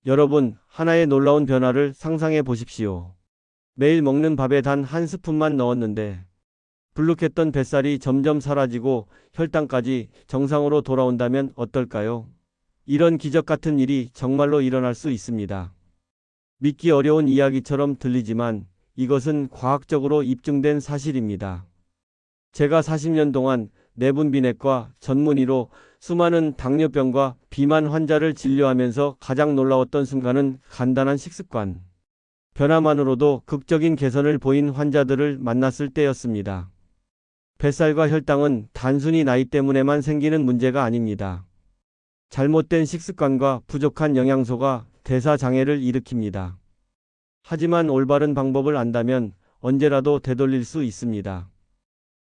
여러분, 하나의 놀라운 변화를 상상해 보십시오. 매일 먹는 밥에 단 한 스푼만 넣었는데 불룩했던 뱃살이 점점 사라지고 혈당까지 정상으로 돌아온다면 어떨까요? 이런 기적 같은 일이 정말로 일어날 수 있습니다. 믿기 어려운 이야기처럼 들리지만 이것은 과학적으로 입증된 사실입니다. 제가 40년 동안 내분비내과 전문의로 수많은 당뇨병과 비만 환자를 진료하면서 가장 놀라웠던 순간은 간단한 식습관 변화만으로도 극적인 개선을 보인 환자들을 만났을 때였습니다. 뱃살과 혈당은 단순히 나이 때문에만 생기는 문제가 아닙니다. 잘못된 식습관과 부족한 영양소가 대사장애를 일으킵니다. 하지만 올바른 방법을 안다면 언제라도 되돌릴 수 있습니다.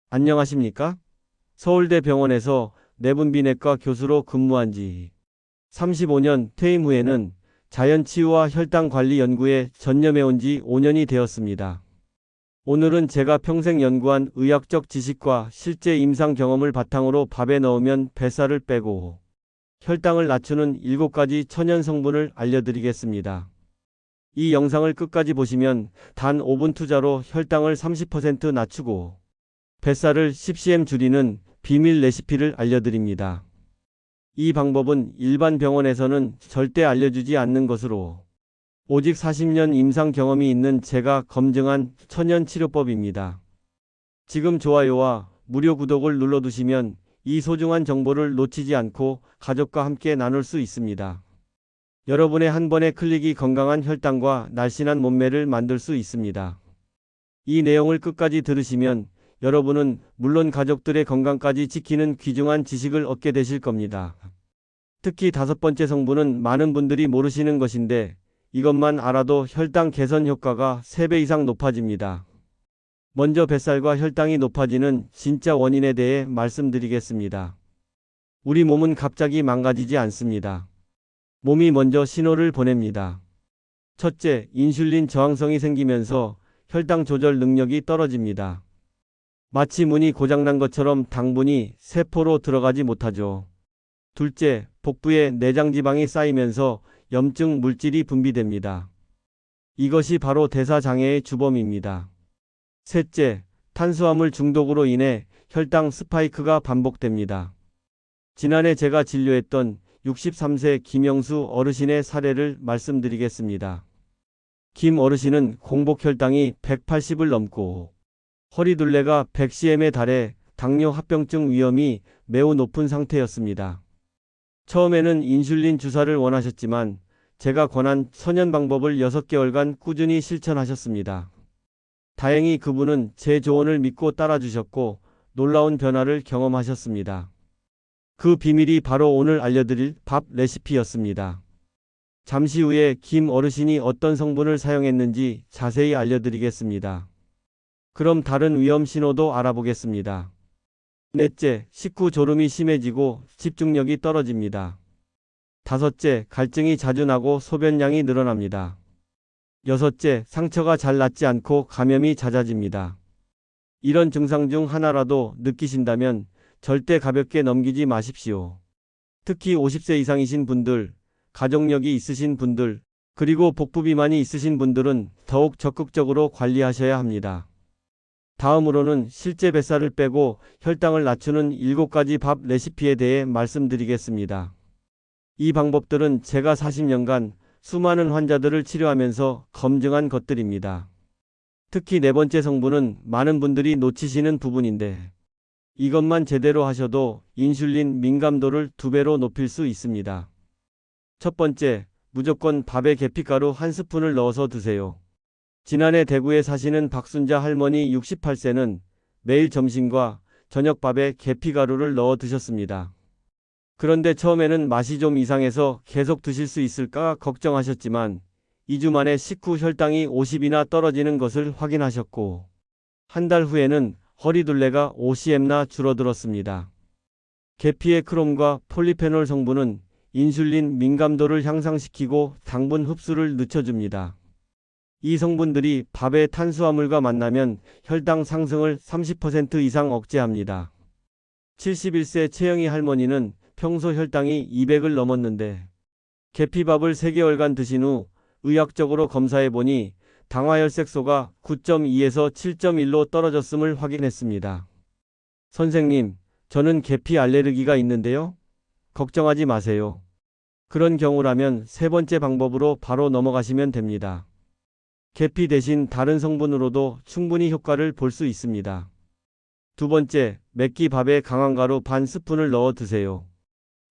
안녕하십니까? 서울대 병원에서 내분비내과 교수로 근무한 지 35년 퇴임 후에는 자연치유와 혈당관리 연구에 전념해온 지 5년이 되었습니다. 오늘은 제가 평생 연구한 의학적 지식과 실제 임상 경험을 바탕으로 밥에 넣으면 뱃살을 빼고 혈당을 낮추는 7가지 천연 성분을 알려드리겠습니다. 이 영상을 끝까지 보시면 단 5분 투자로 혈당을 30% 낮추고 뱃살을 10cm 줄이는 비밀 레시피를 알려드립니다. 이 방법은 일반 병원에서는 절대 알려주지 않는 것으로 오직 40년 임상 경험이 있는 제가 검증한 천연 치료법입니다. 지금 좋아요와 무료 구독을 눌러두시면 이 소중한 정보를 놓치지 않고 가족과 함께 나눌 수 있습니다. 여러분의 한 번의 클릭이 건강한 혈당과 날씬한 몸매를 만들 수 있습니다. 이 내용을 끝까지 들으시면 여러분은 물론 가족들의 건강까지 지키는 귀중한 지식을 얻게 되실 겁니다. 특히 5번째 성분은 많은 분들이 모르시는 것인데 이것만 알아도 혈당 개선 효과가 3배 이상 높아집니다. 먼저 뱃살과 혈당이 높아지는 진짜 원인에 대해 말씀드리겠습니다. 우리 몸은 갑자기 망가지지 않습니다. 몸이 먼저 신호를 보냅니다. 첫째, 인슐린 저항성이 생기면서 혈당 조절 능력이 떨어집니다. 마치 문이 고장난 것처럼 당분이 세포로 들어가지 못하죠. 둘째, 복부에 내장지방이 쌓이면서 염증 물질이 분비됩니다. 이것이 바로 대사장애의 주범입니다. 셋째, 탄수화물 중독으로 인해 혈당 스파이크가 반복됩니다. 지난해 제가 진료했던 63세 김영수 어르신의 사례를 말씀드리겠습니다. 김 어르신은 공복 혈당이 180을 넘고 허리둘레가 100cm에 달해 당뇨 합병증 위험이 매우 높은 상태였습니다. 처음에는 인슐린 주사를 원하셨지만 제가 권한 천연 방법을 6개월간 꾸준히 실천하셨습니다. 다행히 그분은 제 조언을 믿고 따라주셨고 놀라운 변화를 경험하셨습니다. 그 비밀이 바로 오늘 알려드릴 밥 레시피였습니다. 잠시 후에 김 어르신이 어떤 성분을 사용했는지 자세히 알려드리겠습니다. 그럼 다른 위험 신호도 알아보겠습니다. 넷째, 식후 졸음이 심해지고 집중력이 떨어집니다. 다섯째, 갈증이 자주 나고 소변량이 늘어납니다. 여섯째, 상처가 잘 낫지 않고 감염이 잦아집니다. 이런 증상 중 하나라도 느끼신다면 절대 가볍게 넘기지 마십시오. 특히 50세 이상이신 분들, 가족력이 있으신 분들, 그리고 복부 비만이 있으신 분들은 더욱 적극적으로 관리하셔야 합니다. 다음으로는 실제 뱃살을 빼고 혈당을 낮추는 7가지 밥 레시피에 대해 말씀드리겠습니다. 이 방법들은 제가 40년간 수많은 환자들을 치료하면서 검증한 것들입니다. 특히 4번째 성분은 많은 분들이 놓치시는 부분인데 이것만 제대로 하셔도 인슐린 민감도를 2배로 높일 수 있습니다. 첫 번째, 무조건 밥에 계피가루 1스푼을 넣어서 드세요. 지난해 대구에 사시는 박순자 할머니 68세는 매일 점심과 저녁밥에 계피가루를 넣어 드셨습니다. 그런데 처음에는 맛이 좀 이상해서 계속 드실 수 있을까 걱정하셨지만 2주 만에 식후 혈당이 50이나 떨어지는 것을 확인하셨고 한 달 후에는 허리둘레가 5cm나 줄어들었습니다. 계피의 크롬과 폴리페놀 성분은 인슐린 민감도를 향상시키고 당분 흡수를 늦춰줍니다. 이 성분들이 밥의 탄수화물과 만나면 혈당 상승을 30% 이상 억제합니다. 71세 최영희 할머니는 평소 혈당이 200을 넘었는데 계피밥을 3개월간 드신 후 의학적으로 검사해 보니 당화혈색소가 9.2에서 7.1로 떨어졌음을 확인했습니다. 선생님, 저는 계피 알레르기가 있는데요. 걱정하지 마세요. 그런 경우라면 3번째 방법으로 바로 넘어가시면 됩니다. 계피 대신 다른 성분으로도 충분히 효과를 볼 수 있습니다. 2번째, 맵기 밥에 강황가루 반 스푼을 넣어 드세요.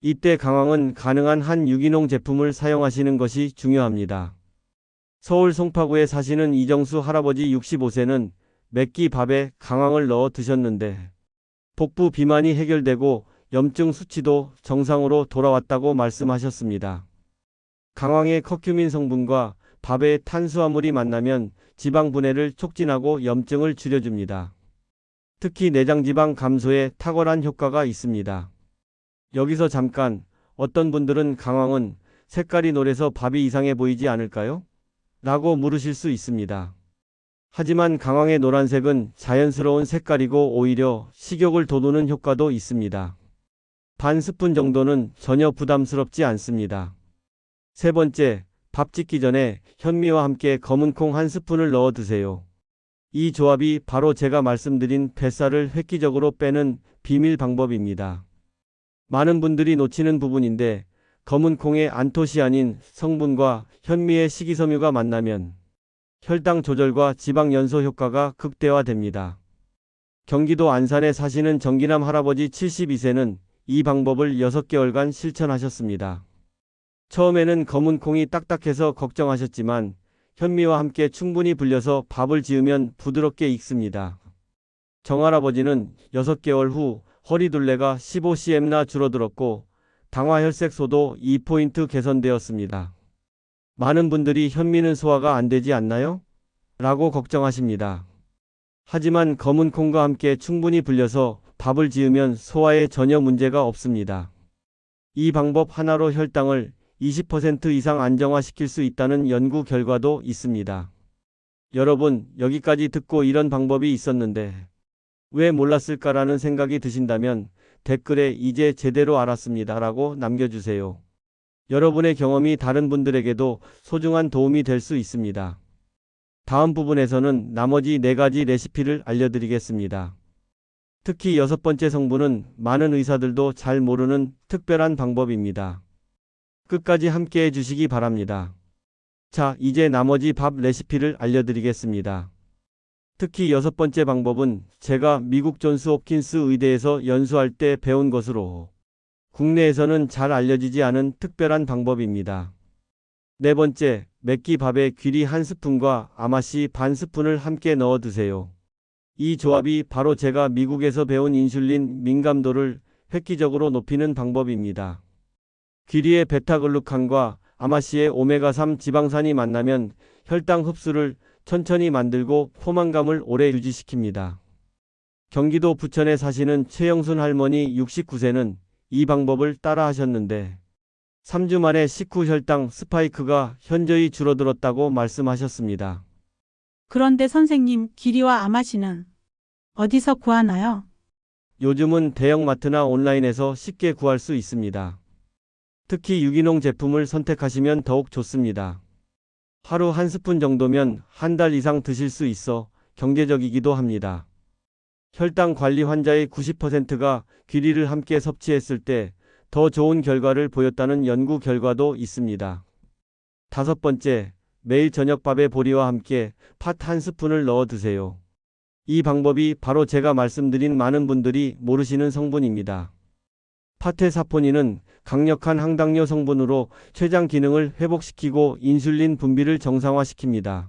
이때 강황은 가능한 한 유기농 제품을 사용하시는 것이 중요합니다. 서울 송파구에 사시는 이정수 할아버지 65세는 맵기 밥에 강황을 넣어 드셨는데 복부 비만이 해결되고 염증 수치도 정상으로 돌아왔다고 말씀하셨습니다. 강황의 커큐민 성분과 밥의 탄수화물이 만나면 지방 분해를 촉진하고 염증을 줄여줍니다. 특히 내장지방 감소에 탁월한 효과가 있습니다. 여기서 잠깐, 어떤 분들은 강황은 색깔이 노래서 밥이 이상해 보이지 않을까요? 라고 물으실 수 있습니다. 하지만 강황의 노란색은 자연스러운 색깔이고 오히려 식욕을 돋우는 효과도 있습니다. 반 스푼 정도는 전혀 부담스럽지 않습니다. 3번째, 밥 짓기 전에 현미와 함께 검은 콩 1스푼을 넣어 드세요. 이 조합이 바로 제가 말씀드린 뱃살을 획기적으로 빼는 비밀 방법입니다. 많은 분들이 놓치는 부분인데 검은 콩의 안토시아닌 성분과 현미의 식이섬유가 만나면 혈당 조절과 지방 연소 효과가 극대화됩니다. 경기도 안산에 사시는 정기남 할아버지 72세는 이 방법을 6개월간 실천하셨습니다. 처음에는 검은 콩이 딱딱해서 걱정하셨지만 현미와 함께 충분히 불려서 밥을 지으면 부드럽게 익습니다. 정할아버지는 6개월 후 허리둘레가 15cm나 줄어들었고 당화혈색소도 2포인트 개선되었습니다. 많은 분들이 현미는 소화가 안 되지 않나요? 라고 걱정하십니다. 하지만 검은 콩과 함께 충분히 불려서 밥을 지으면 소화에 전혀 문제가 없습니다. 이 방법 하나로 혈당을 20% 이상 안정화시킬 수 있다는 연구 결과도 있습니다. 여러분, 여기까지 듣고 이런 방법이 있었는데 왜 몰랐을까라는 생각이 드신다면 댓글에 이제 제대로 알았습니다 라고 남겨주세요. 여러분의 경험이 다른 분들에게도 소중한 도움이 될 수 있습니다. 다음 부분에서는 나머지 4가지 레시피를 알려드리겠습니다. 특히 6번째 성분은 많은 의사들도 잘 모르는 특별한 방법입니다. 끝까지 함께 해주시기 바랍니다. 자, 이제 나머지 밥 레시피를 알려드리겠습니다. 특히 6번째 방법은 제가 미국 존스 홉킨스 의대에서 연수할 때 배운 것으로 국내에서는 잘 알려지지 않은 특별한 방법입니다. 4번째, 맵기 밥에 귀리 1스푼과 아마씨 반 스푼을 함께 넣어 드세요. 이 조합이 바로 제가 미국에서 배운 인슐린 민감도를 획기적으로 높이는 방법입니다. 귀리의 베타글루칸과 아마씨의 오메가3 지방산이 만나면 혈당 흡수를 천천히 만들고 포만감을 오래 유지시킵니다. 경기도 부천에 사시는 최영순 할머니 69세는 이 방법을 따라 하셨는데 3주 만에 식후 혈당 스파이크가 현저히 줄어들었다고 말씀하셨습니다. 그런데 선생님, 귀리와 아마씨는 어디서 구하나요? 요즘은 대형마트나 온라인에서 쉽게 구할 수 있습니다. 특히 유기농 제품을 선택하시면 더욱 좋습니다. 하루 1스푼 정도면 한 달 이상 드실 수 있어 경제적이기도 합니다. 혈당 관리 환자의 90%가 귀리를 함께 섭취했을 때 더 좋은 결과를 보였다는 연구 결과도 있습니다. 5번째, 매일 저녁밥에 보리와 함께 팥 1스푼을 넣어 드세요. 이 방법이 바로 제가 말씀드린 많은 분들이 모르시는 성분입니다. 팥의 사포닌은 강력한 항당뇨 성분으로 췌장 기능을 회복시키고 인슐린 분비를 정상화시킵니다.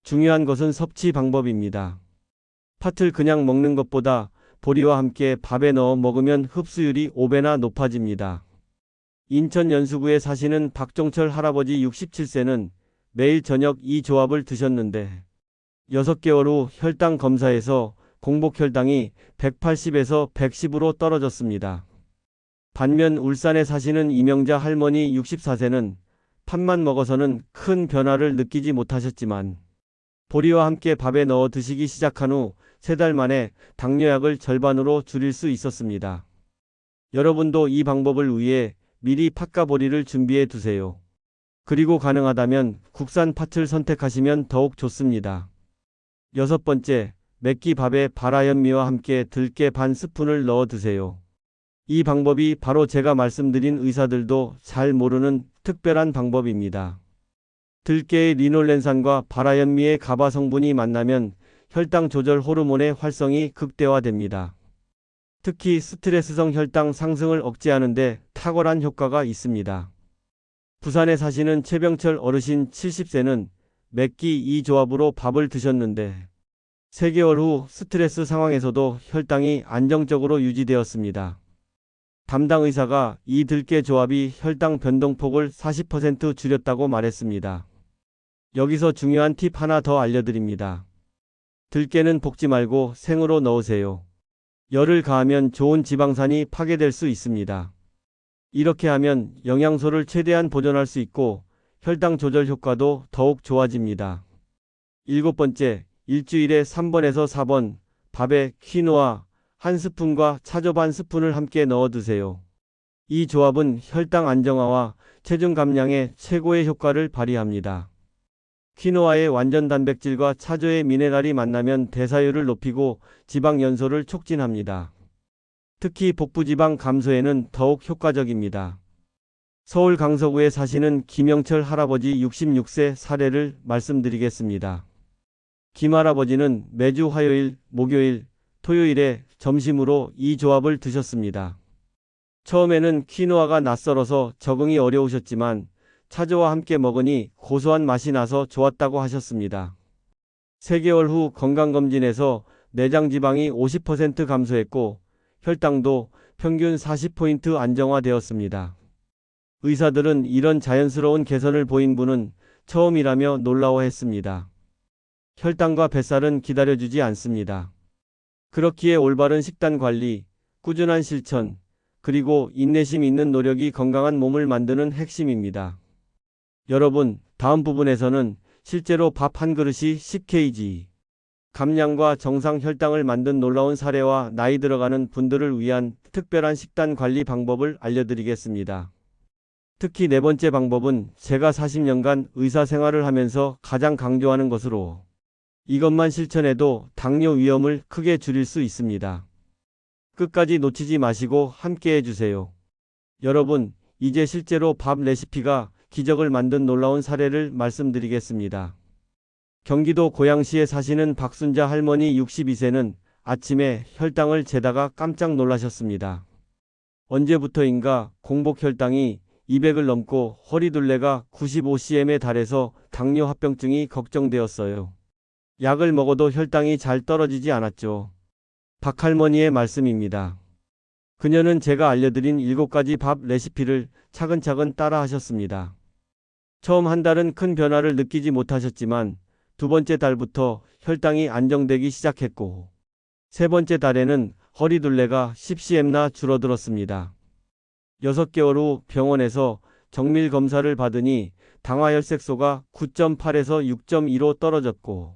중요한 것은 섭취 방법입니다. 팥을 그냥 먹는 것보다 보리와 함께 밥에 넣어 먹으면 흡수율이 5배나 높아집니다. 인천 연수구에 사시는 박종철 할아버지 67세는 매일 저녁 이 조합을 드셨는데 6개월 후 혈당 검사에서 공복 혈당이 180에서 110으로 떨어졌습니다. 반면 울산에 사시는 이명자 할머니 64세는 팥만 먹어서는 큰 변화를 느끼지 못하셨지만 보리와 함께 밥에 넣어 드시기 시작한 후 3달 만에 당뇨약을 절반으로 줄일 수 있었습니다. 여러분도 이 방법을 위해 미리 팥과 보리를 준비해 두세요. 그리고 가능하다면 국산 팥을 선택하시면 더욱 좋습니다. 여섯 번째, 맵기 밥에 바라현미와 함께 들깨 반 스푼을 넣어 드세요. 이 방법이 바로 제가 말씀드린 의사들도 잘 모르는 특별한 방법입니다. 들깨의 리놀렌산과 바라현미의 가바 성분이 만나면 혈당 조절 호르몬의 활성이 극대화됩니다. 특히 스트레스성 혈당 상승을 억제하는 데 탁월한 효과가 있습니다. 부산에 사시는 최병철 어르신 70세는 맵기 이 조합으로 밥을 드셨는데 3개월 후 스트레스 상황에서도 혈당이 안정적으로 유지되었습니다. 담당 의사가 이 들깨 조합이 혈당 변동폭을 40% 줄였다고 말했습니다. 여기서 중요한 팁 하나 더 알려드립니다. 들깨는 볶지 말고 생으로 넣으세요. 열을 가하면 좋은 지방산이 파괴될 수 있습니다. 이렇게 하면 영양소를 최대한 보존할 수 있고 혈당 조절 효과도 더욱 좋아집니다. 일곱 번째, 일주일에 3번에서 4번 밥에 퀴노아 1스푼과 차조 반 스푼을 함께 넣어 드세요. 이 조합은 혈당 안정화와 체중 감량에 최고의 효과를 발휘합니다. 퀴노아의 완전 단백질과 차조의 미네랄이 만나면 대사율을 높이고 지방 연소를 촉진합니다. 특히 복부지방 감소에는 더욱 효과적입니다. 서울 강서구에 사시는 김영철 할아버지 66세 사례를 말씀드리겠습니다. 김 할아버지는 매주 화요일, 목요일, 토요일에 점심으로 이 조합을 드셨습니다. 처음에는 퀴노아가 낯설어서 적응이 어려우셨지만 차조와 함께 먹으니 고소한 맛이 나서 좋았다고 하셨습니다. 3개월 후 건강검진에서 내장지방이 50% 감소했고 혈당도 평균 40포인트 안정화되었습니다. 의사들은 이런 자연스러운 개선을 보인 분은 처음이라며 놀라워했습니다. 혈당과 뱃살은 기다려주지 않습니다. 그렇기에 올바른 식단 관리, 꾸준한 실천, 그리고 인내심 있는 노력이 건강한 몸을 만드는 핵심입니다. 여러분, 다음 부분에서는 실제로 밥 한 그릇이 10kg, 감량과 정상 혈당을 만든 놀라운 사례와 나이 들어가는 분들을 위한 특별한 식단 관리 방법을 알려드리겠습니다. 특히 네 번째 방법은 제가 40년간 의사 생활을 하면서 가장 강조하는 것으로 이것만 실천해도 당뇨 위험을 크게 줄일 수 있습니다. 끝까지 놓치지 마시고 함께 해주세요. 여러분, 이제 실제로 밥 레시피가 기적을 만든 놀라운 사례를 말씀드리겠습니다. 경기도 고양시에 사시는 박순자 할머니 62세는 아침에 혈당을 재다가 깜짝 놀라셨습니다. 언제부터인가 공복 혈당이 200을 넘고 허리둘레가 95cm에 달해서 당뇨 합병증이 걱정되었어요. 약을 먹어도 혈당이 잘 떨어지지 않았죠. 박 할머니의 말씀입니다. 그녀는 제가 알려드린 7가지 밥 레시피를 차근차근 따라 하셨습니다. 처음 한 달은 큰 변화를 느끼지 못하셨지만 두 번째 달부터 혈당이 안정되기 시작했고 세 번째 달에는 허리둘레가 10cm나 줄어들었습니다. 6개월 후 병원에서 정밀 검사를 받으니 당화혈색소가 9.8에서 6.2로 떨어졌고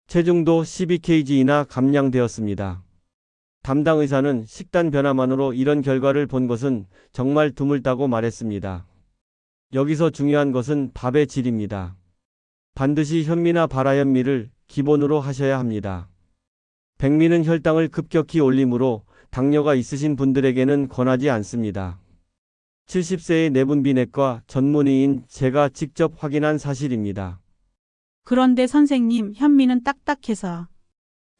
체중도 12kg나 감량되었습니다. 담당 의사는 식단 변화만으로 이런 결과를 본 것은 정말 드물다고 말했습니다. 여기서 중요한 것은 밥의 질입니다. 반드시 현미나 바라현미를 기본으로 하셔야 합니다. 백미는 혈당을 급격히 올리므로 당뇨가 있으신 분들에게는 권하지 않습니다. 70세의 내분비내과 전문의인 제가 직접 확인한 사실입니다. 그런데 선생님, 현미는 딱딱해서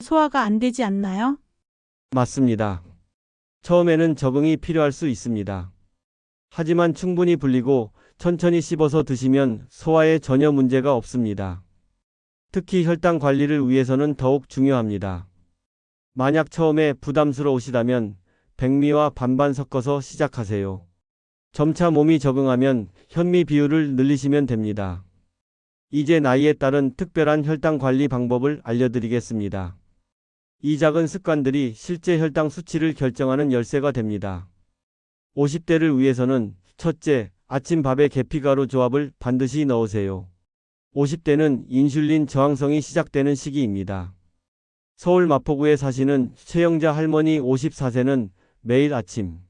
소화가 안 되지 않나요? 맞습니다. 처음에는 적응이 필요할 수 있습니다. 하지만 충분히 불리고 천천히 씹어서 드시면 소화에 전혀 문제가 없습니다. 특히 혈당 관리를 위해서는 더욱 중요합니다. 만약 처음에 부담스러우시다면 백미와 반반 섞어서 시작하세요. 점차 몸이 적응하면 현미 비율을 늘리시면 됩니다. 이제 나이에 따른 특별한 혈당 관리 방법을 알려드리겠습니다. 이 작은 습관들이 실제 혈당 수치를 결정하는 열쇠가 됩니다. 50대를 위해서는 첫째, 아침 밥에 계피가루 조합을 반드시 넣으세요. 50대는 인슐린 저항성이 시작되는 시기입니다. 서울 마포구에 사시는 최영자 할머니 54세는 매일 아침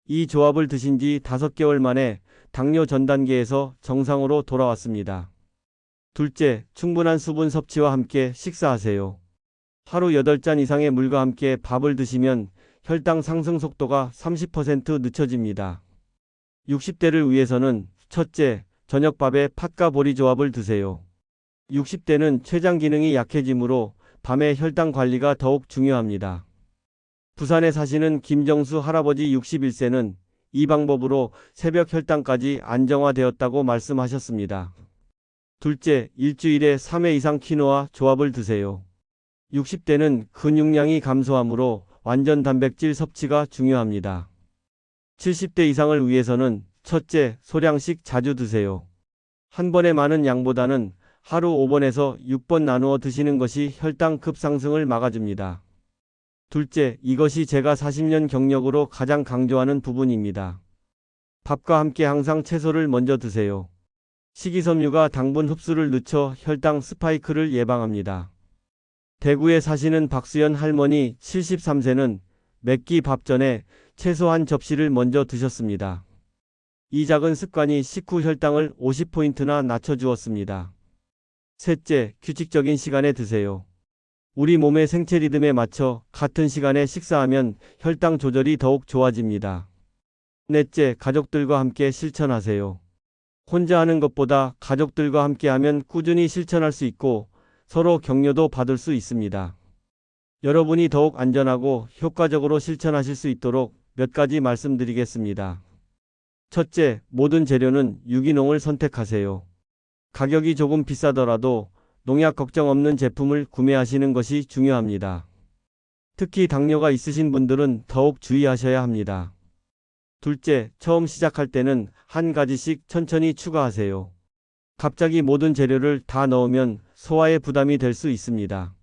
이 조합을 드신 지 5개월 만에 당뇨 전 단계에서 정상으로 돌아왔습니다. 둘째, 충분한 수분 섭취와 함께 식사하세요. 하루 8잔 이상의 물과 함께 밥을 드시면 혈당 상승 속도가 30% 늦춰집니다. 60대를 위해서는 첫째, 저녁밥에 팥과 보리 조합을 드세요. 60대는 췌장 기능이 약해지므로 밤에 혈당 관리가 더욱 중요합니다. 부산에 사시는 김정수 할아버지 61세는 이 방법으로 새벽 혈당까지 안정화되었다고 말씀하셨습니다. 둘째, 일주일에 3회 이상 키노아 조합을 드세요. 60대는 근육량이 감소하므로 완전 단백질 섭취가 중요합니다. 70대 이상을 위해서는 첫째, 소량씩 자주 드세요. 한 번에 많은 양보다는 하루 5번에서 6번 나누어 드시는 것이 혈당 급상승을 막아줍니다. 둘째, 이것이 제가 40년 경력으로 가장 강조하는 부분입니다. 밥과 함께 항상 채소를 먼저 드세요. 식이섬유가 당분 흡수를 늦춰 혈당 스파이크를 예방합니다. 대구에 사시는 박수연 할머니 73세는 맵기 밥 전에 채소 한 접시를 먼저 드셨습니다. 이 작은 습관이 식후 혈당을 50포인트나 낮춰주었습니다. 셋째, 규칙적인 시간에 드세요. 우리 몸의 생체 리듬에 맞춰 같은 시간에 식사하면 혈당 조절이 더욱 좋아집니다. 넷째, 가족들과 함께 실천하세요. 혼자 하는 것보다 가족들과 함께 하면 꾸준히 실천할 수 있고 서로 격려도 받을 수 있습니다. 여러분이 더욱 안전하고 효과적으로 실천하실 수 있도록 몇 가지 말씀드리겠습니다. 첫째, 모든 재료는 유기농을 선택하세요. 가격이 조금 비싸더라도 농약 걱정 없는 제품을 구매하시는 것이 중요합니다. 특히 당뇨가 있으신 분들은 더욱 주의하셔야 합니다. 둘째, 처음 시작할 때는 한 가지씩 천천히 추가하세요. 갑자기 모든 재료를 다 넣으면 소화에 부담이 될 수 있습니다.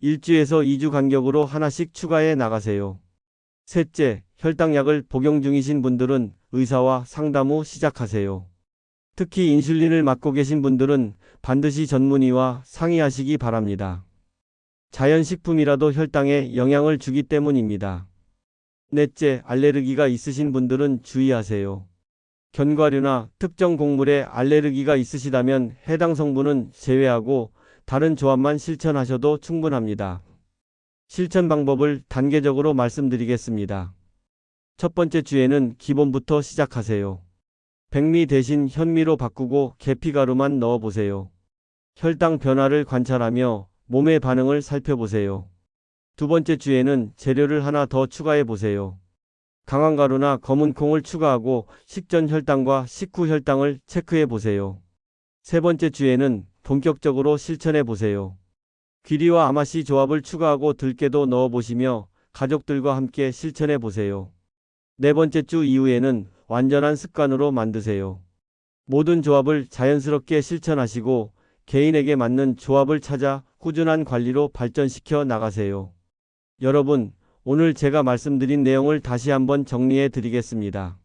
1주에서 2주 간격으로 하나씩 추가해 나가세요. 셋째, 혈당약을 복용 중이신 분들은 의사와 상담 후 시작하세요. 특히 인슐린을 맞고 계신 분들은 반드시 전문의와 상의하시기 바랍니다. 자연식품이라도 혈당에 영향을 주기 때문입니다. 넷째, 알레르기가 있으신 분들은 주의하세요. 견과류나 특정 곡물에 알레르기가 있으시다면 해당 성분은 제외하고 다른 조합만 실천하셔도 충분합니다. 실천 방법을 단계적으로 말씀드리겠습니다. 첫 번째 주에는 기본부터 시작하세요. 백미 대신 현미로 바꾸고 계피가루만 넣어보세요. 혈당 변화를 관찰하며 몸의 반응을 살펴보세요. 두 번째 주에는 재료를 하나 더 추가해보세요. 강한 가루나 검은 콩을 추가하고 식전 혈당과 식후 혈당을 체크해보세요. 세 번째 주에는 본격적으로 실천해보세요. 귀리와 아마씨 조합을 추가하고 들깨도 넣어보시며 가족들과 함께 실천해보세요. 네 번째 주 이후에는 완전한 습관으로 만드세요. 모든 조합을 자연스럽게 실천하시고 개인에게 맞는 조합을 찾아 꾸준한 관리로 발전시켜 나가세요. 여러분, 오늘 제가 말씀드린 내용을 다시 한번 정리해 드리겠습니다.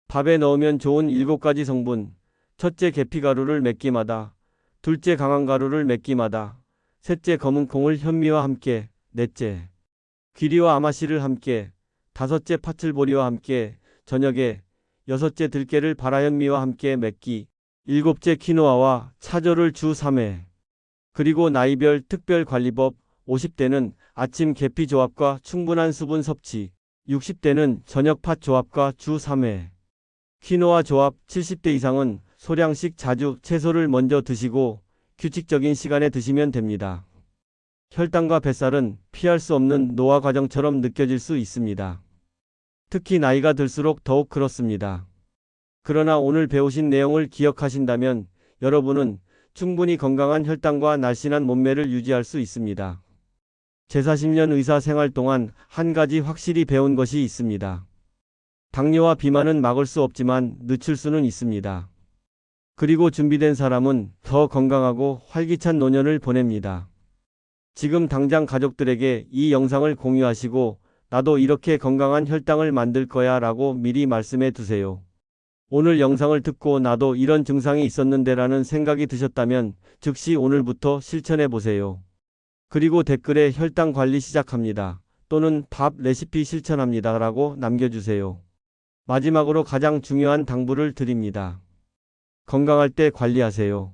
밥에 넣으면 좋은 7가지 성분. 첫째, 계피가루를 몇 끼마다. 둘째, 강한 가루를 몇 끼마다. 셋째, 검은 콩을 현미와 함께. 넷째, 귀리와 아마씨를 함께. 다섯째, 파틀보리와 함께. 저녁에. 여섯째, 들깨를 바라현미와 함께 몇 끼. 일곱째, 키노아와 차조를 주 3회. 그리고 나이별 특별관리법. 50대는 아침 계피 조합과 충분한 수분 섭취. 60대는 저녁 팥 조합과 주 3회. 키노아 조합. 70대 이상은 소량씩 자주 채소를 먼저 드시고 규칙적인 시간에 드시면 됩니다. 혈당과 뱃살은 피할 수 없는 노화 과정처럼 느껴질 수 있습니다. 특히 나이가 들수록 더욱 그렇습니다. 그러나 오늘 배우신 내용을 기억하신다면 여러분은 충분히 건강한 혈당과 날씬한 몸매를 유지할 수 있습니다. 제 40년 의사 생활 동안 한 가지 확실히 배운 것이 있습니다. 당뇨와 비만은 막을 수 없지만 늦출 수는 있습니다. 그리고 준비된 사람은 더 건강하고 활기찬 노년을 보냅니다. 지금 당장 가족들에게 이 영상을 공유하시고 나도 이렇게 건강한 혈당을 만들 거야 라고 미리 말씀해 두세요. 오늘 영상을 듣고 나도 이런 증상이 있었는데 라는 생각이 드셨다면 즉시 오늘부터 실천해 보세요. 그리고 댓글에 혈당 관리 시작합니다. 또는 밥 레시피 실천합니다 라고 남겨주세요. 마지막으로 가장 중요한 당부를 드립니다. 건강할 때 관리하세요.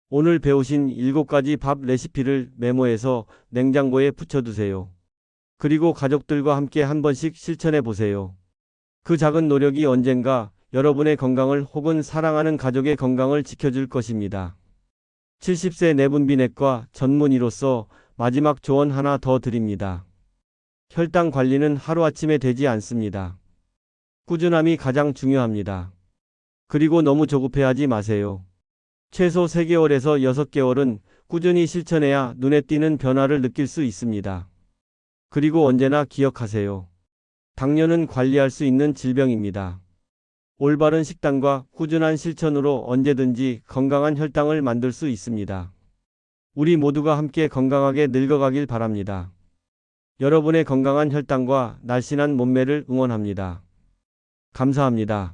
오늘 배우신 7가지 밥 레시피를 메모해서 냉장고에 붙여두세요. 그리고 가족들과 함께 한 번씩 실천해 보세요. 그 작은 노력이 언젠가 여러분의 건강을 혹은 사랑하는 가족의 건강을 지켜줄 것입니다. 70세 내분비내과 전문의로서 마지막 조언 하나 더 드립니다. 혈당 관리는 하루아침에 되지 않습니다. 꾸준함이 가장 중요합니다. 그리고 너무 조급해하지 마세요. 최소 3개월에서 6개월은 꾸준히 실천해야 눈에 띄는 변화를 느낄 수 있습니다. 그리고 언제나 기억하세요. 당뇨는 관리할 수 있는 질병입니다. 올바른 식단과 꾸준한 실천으로 언제든지 건강한 혈당을 만들 수 있습니다. 우리 모두가 함께 건강하게 늙어가길 바랍니다. 여러분의 건강한 혈당과 날씬한 몸매를 응원합니다. 감사합니다.